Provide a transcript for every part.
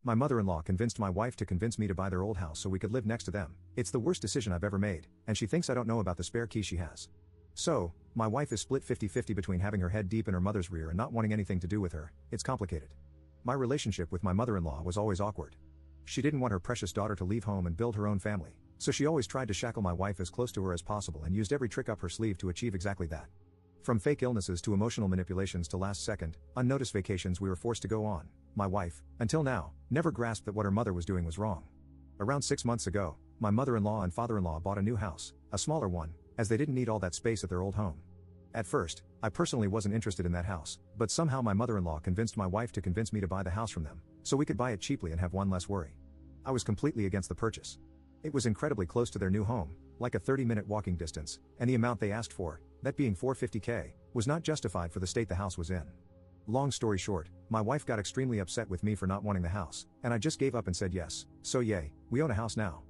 My mother-in-law convinced my wife to convince me to buy their old house so we could live next to them. It's the worst decision I've ever made, and she thinks I don't know about the spare key she has. So, my wife is split 50-50 between having her head deep in her mother's rear and not wanting anything to do with her. It's complicated. My relationship with my mother-in-law was always awkward. She didn't want her precious daughter to leave home and build her own family, so she always tried to shackle my wife as close to her as possible and used every trick up her sleeve to achieve exactly that. From fake illnesses to emotional manipulations to last-second, unnoticed vacations we were forced to go on, my wife, until now, never grasped that what her mother was doing was wrong. Around 6 months ago, my mother-in-law and father-in-law bought a new house, a smaller one, as they didn't need all that space at their old home. At first, I personally wasn't interested in that house, but somehow my mother-in-law convinced my wife to convince me to buy the house from them, so we could buy it cheaply and have one less worry. I was completely against the purchase. It was incredibly close to their new home, like a 30-minute walking distance, and the amount they asked for, that being $450K, was not justified for the state the house was in. Long story short, my wife got extremely upset with me for not wanting the house, and I just gave up and said yes, so yay, we own a house now.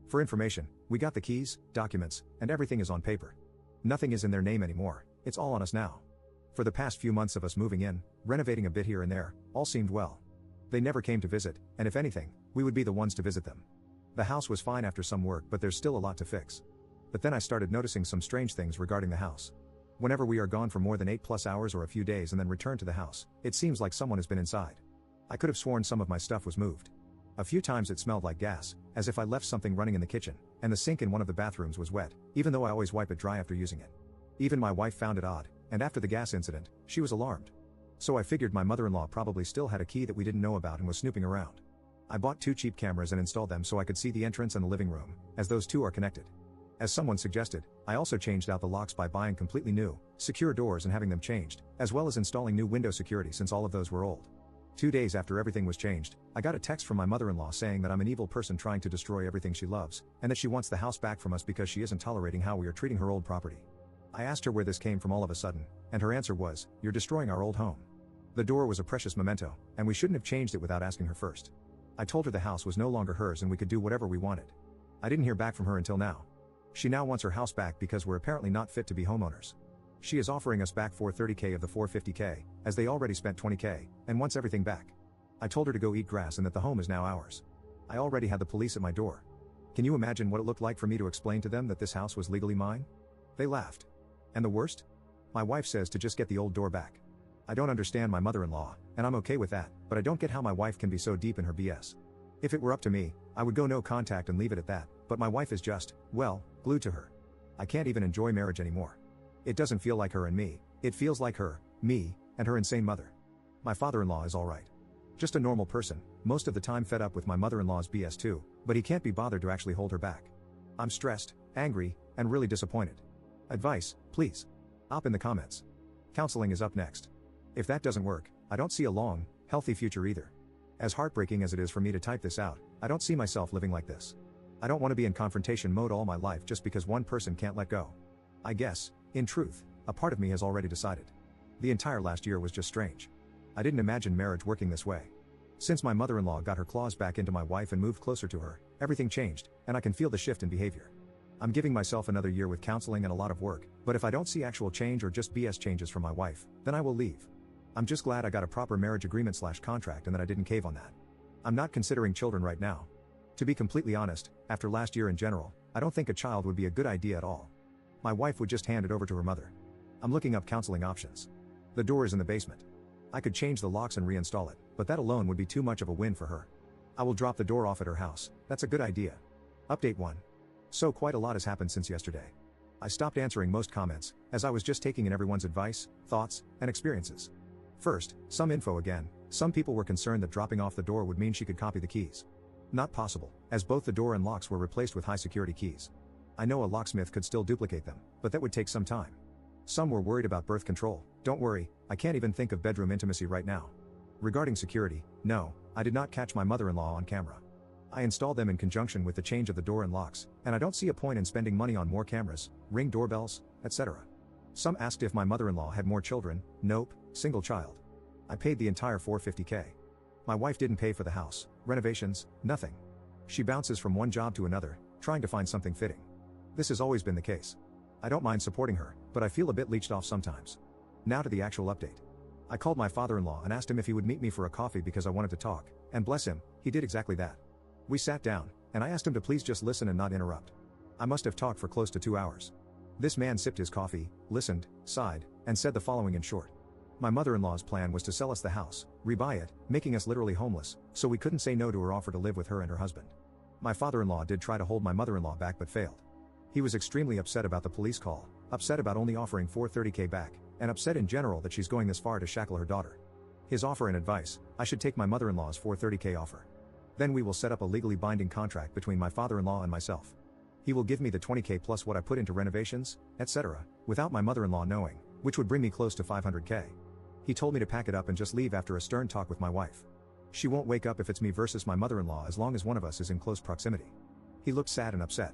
For information, we got the keys, documents, and everything is on paper. Nothing is in their name anymore, it's all on us now. For the past few months of us moving in, renovating a bit here and there, all seemed well. They never came to visit, and if anything, we would be the ones to visit them. The house was fine after some work, but there's still a lot to fix. But then I started noticing some strange things regarding the house. Whenever we are gone for more than 8+ hours or a few days and then return to the house, it seems like someone has been inside. I could have sworn some of my stuff was moved. A few times it smelled like gas, as if I left something running in the kitchen, and the sink in one of the bathrooms was wet, even though I always wipe it dry after using it. Even my wife found it odd, and after the gas incident, she was alarmed. So I figured my mother-in-law probably still had a key that we didn't know about and was snooping around. I bought 2 cheap cameras and installed them so I could see the entrance and the living room, as those two are connected. As someone suggested, I also changed out the locks by buying completely new, secure doors and having them changed, as well as installing new window security since all of those were old. 2 days after everything was changed, I got a text from my mother-in-law saying that I'm an evil person trying to destroy everything she loves, and that she wants the house back from us because she isn't tolerating how we are treating her old property. I asked her where this came from all of a sudden, and her answer was, "You're destroying our old home." The door was a precious memento, and we shouldn't have changed it without asking her first. I told her the house was no longer hers and we could do whatever we wanted. I didn't hear back from her until now. She now wants her house back because we're apparently not fit to be homeowners. She is offering us back $430K of the $450K, as they already spent $20K, and wants everything back. I told her to go eat grass and that the home is now ours. I already had the police at my door. Can you imagine what it looked like for me to explain to them that this house was legally mine? They laughed. And the worst? My wife says to just get the old door back. I don't understand my mother-in-law, and I'm okay with that, but I don't get how my wife can be so deep in her BS. If it were up to me, I would go no contact and leave it at that, but my wife is just, well, glued to her. I can't even enjoy marriage anymore. It doesn't feel like her and me, it feels like her, me, and her insane mother. My father-in-law is alright. Just a normal person, most of the time fed up with my mother-in-law's BS too, but he can't be bothered to actually hold her back. I'm stressed, angry, and really disappointed. Advice, please. Up in the comments. Counseling is up next. If that doesn't work, I don't see a long, healthy future either. As heartbreaking as it is for me to type this out, I don't see myself living like this. I don't want to be in confrontation mode all my life just because one person can't let go. I guess, in truth, a part of me has already decided. The entire last year was just strange. I didn't imagine marriage working this way. Since my mother-in-law got her claws back into my wife and moved closer to her, everything changed, and I can feel the shift in behavior. I'm giving myself another year with counseling and a lot of work, but if I don't see actual change or just BS changes from my wife, then I will leave. I'm just glad I got a proper marriage agreement/contract and that I didn't cave on that. I'm not considering children right now. To be completely honest, after last year in general, I don't think a child would be a good idea at all. My wife would just hand it over to her mother. I'm looking up counseling options. The door is in the basement. I could change the locks and reinstall it, but that alone would be too much of a win for her. I will drop the door off at her house, that's a good idea. Update 1. So quite a lot has happened since yesterday. I stopped answering most comments, as I was just taking in everyone's advice, thoughts, and experiences. First, some info again, some people were concerned that dropping off the door would mean she could copy the keys. Not possible, as both the door and locks were replaced with high security keys. I know a locksmith could still duplicate them, but that would take some time. Some were worried about birth control. Don't worry, I can't even think of bedroom intimacy right now. Regarding security, no, I did not catch my mother-in-law on camera. I installed them in conjunction with the change of the door and locks, and I don't see a point in spending money on more cameras, Ring doorbells, etc. Some asked if my mother-in-law had more children. Nope, single child. I paid the entire $450K. My wife didn't pay for the house, renovations, nothing. She bounces from one job to another, trying to find something fitting. This has always been the case. I don't mind supporting her, but I feel a bit leeched off sometimes. Now to the actual update. I called my father-in-law and asked him if he would meet me for a coffee because I wanted to talk, and bless him, He did exactly that. We sat down, and I asked him to please just listen and not interrupt. I must have talked for close to 2 hours. This man sipped his coffee, listened, sighed, and said the following in short. My mother-in-law's plan was to sell us the house, rebuy it, making us literally homeless, so we couldn't say no to her offer to live with her and her husband. My father-in-law did try to hold my mother-in-law back but failed. He was extremely upset about the police call, upset about only offering $430K back, and upset in general that she's going this far to shackle her daughter. His offer and advice: I should take my mother-in-law's $430K offer. Then we will set up a legally binding contract between my father-in-law and myself. He will give me the $20K plus what I put into renovations, etc., without my mother-in-law knowing, which would bring me close to $500K. He told me to pack it up and just leave after a stern talk with my wife. She won't wake up if it's me versus my mother-in-law as long as one of us is in close proximity. He looked sad and upset.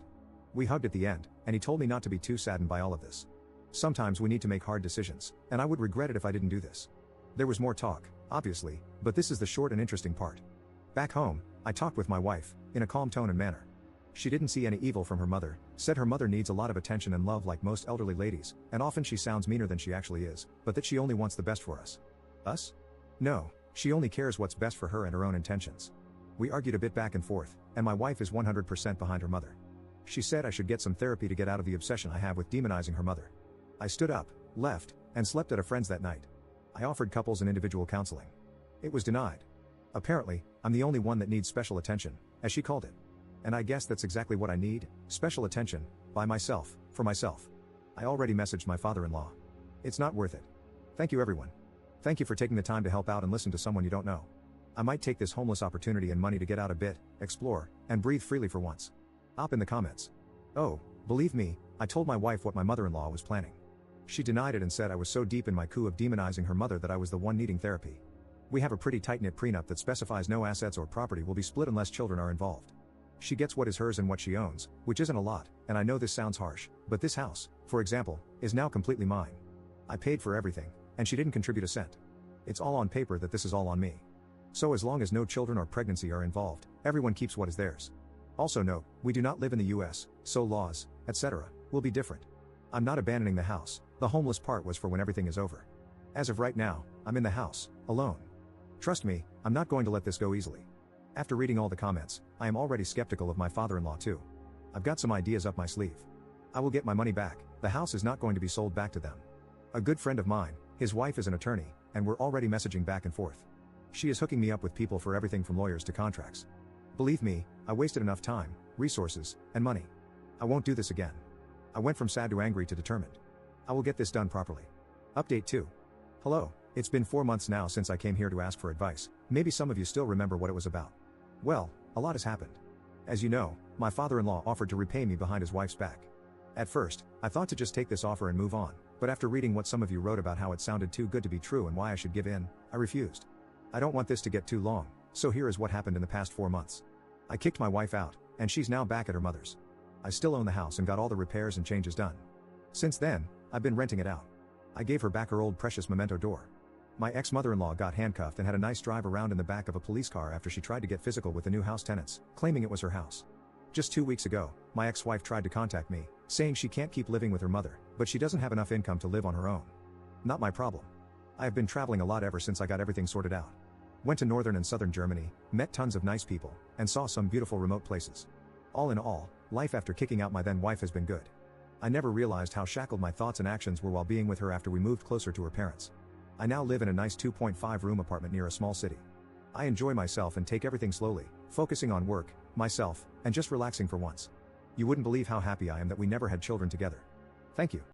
We hugged at the end, and he told me not to be too saddened by all of this. Sometimes we need to make hard decisions, and I would regret it if I didn't do this. There was more talk, obviously, but this is the short and interesting part. Back home, I talked with my wife, in a calm tone and manner. She didn't see any evil from her mother, said her mother needs a lot of attention and love like most elderly ladies, and often she sounds meaner than she actually is, but that she only wants the best for us. Us? No, she only cares what's best for her and her own intentions. We argued a bit back and forth, and my wife is 100% behind her mother. She said I should get some therapy to get out of the obsession I have with demonizing her mother. I stood up, left, and slept at a friend's that night. I offered couples and individual counseling. It was denied. Apparently, I'm the only one that needs special attention, as she called it. And I guess that's exactly what I need, special attention, by myself, for myself. I already messaged my father-in-law. It's not worth it. Thank you everyone. Thank you for taking the time to help out and listen to someone you don't know. I might take this homeless opportunity and money to get out a bit, explore, and breathe freely for once. Op in the comments. Oh, believe me, I told my wife what my mother-in-law was planning. She denied it and said I was so deep in my coup of demonizing her mother that I was the one needing therapy. We have a pretty tight-knit prenup that specifies no assets or property will be split unless children are involved. She gets what is hers and what she owns, which isn't a lot, and I know this sounds harsh, but this house, for example, is now completely mine. I paid for everything, and she didn't contribute a cent. It's all on paper that this is all on me. So as long as no children or pregnancy are involved, everyone keeps what is theirs. Also note, we do not live in the US, so laws, etc., will be different. I'm not abandoning the house, the homeless part was for when everything is over. As of right now, I'm in the house, alone. Trust me, I'm not going to let this go easily. After reading all the comments, I am already skeptical of my father-in-law too. I've got some ideas up my sleeve. I will get my money back, the house is not going to be sold back to them. A good friend of mine, his wife is an attorney, and we're already messaging back and forth. She is hooking me up with people for everything from lawyers to contracts. Believe me, I wasted enough time, resources, and money. I won't do this again. I went from sad to angry to determined. I will get this done properly. Update 2. Hello, it's been 4 months now since I came here to ask for advice. Maybe some of you still remember what it was about. Well, a lot has happened. As you know, my father-in-law offered to repay me behind his wife's back. At first, I thought to just take this offer and move on, but after reading what some of you wrote about how it sounded too good to be true and why I should give in, I refused. I don't want this to get too long, so here is what happened in the past 4 months. I kicked my wife out, and she's now back at her mother's. I still own the house and got all the repairs and changes done. Since then, I've been renting it out. I gave her back her old precious memento door. My ex-mother-in-law got handcuffed and had a nice drive around in the back of a police car after she tried to get physical with the new house tenants, claiming it was her house. Just 2 weeks ago, my ex-wife tried to contact me, saying she can't keep living with her mother, but she doesn't have enough income to live on her own. Not my problem. I have been traveling a lot ever since I got everything sorted out. Went to northern and southern Germany, met tons of nice people, and saw some beautiful remote places. All in all, life after kicking out my then wife has been good. I never realized how shackled my thoughts and actions were while being with her after we moved closer to her parents. I now live in a nice 2.5-room apartment near a small city. I enjoy myself and take everything slowly, focusing on work, myself, and just relaxing for once. You wouldn't believe how happy I am that we never had children together. Thank you.